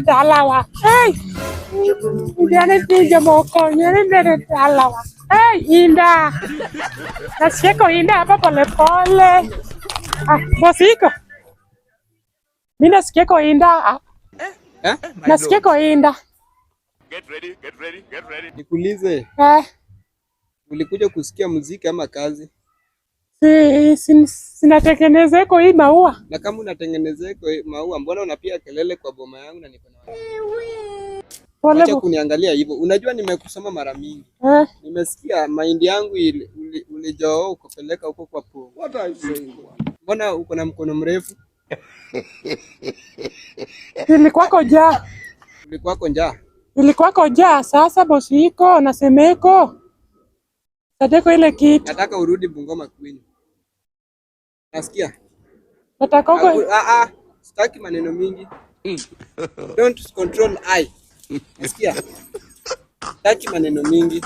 Alawa. Hey. Jana tija moko nyere alawa. Hey, Inda. Nasikia ko Inda hapa pole pole. Bosiko. Mimi nasikia ko Inda. Nasikia ko Inda. Get ready. Nikuulize. Ulikuja kusikia muziki ama kazi? Sinatengenezeko hii maua. Na kama unatengenezeko maua, mbona unapiga kelele kwa boma yangu na niko na wewe? Acha kuniangalia hivyo. Unajua nimekusoma mara mingi. Nimesikia mahindi yangu ulijao ukapeleka huko kwa po. What are you saying? Mbona uko na mkono mrefu? Ilikuwako njaa. Ilikuwako njaa. Sasa Bosiko nasemeko. Nataka ile kitu. Nataka urudi Bungoma kwenyu. Nasikia? Nataka uko. Sitaki maneno mingi. Don't control I. Nasikia? Sitaki maneno mingi.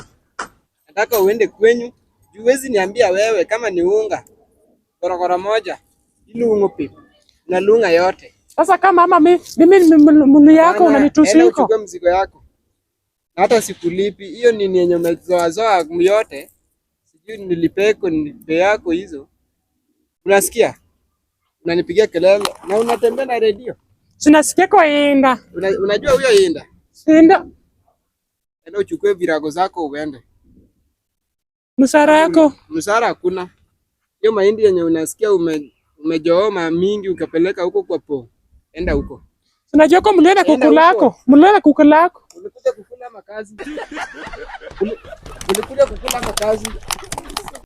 Nataka uende kwenyu. Huwezi niambia wewe kama ni unga. Korokoro moja. Ili ungope. Na lunga yote. Sasa kama mimi muli yako unanitusi huko. Uchukue mzigo yako. Hata sikulipi. Hiyo ni yenye umezoa yote. Sijui nilipeko nipe yako hizo. Unasikia? Unanipigia kelele na unatembea na redio. Sinasikia kwa Inda. Unajua huyo Inda? Inda. Enda uchukue virago zako uende. Msara yako? Msara hakuna. Hiyo mahindi yenye unasikia umejooma mingi ukapeleka huko kwa po. Enda huko. Unajua kwa mliona kuku lako. Ulikuja kukula makazi. Ulikuja kukula makazi.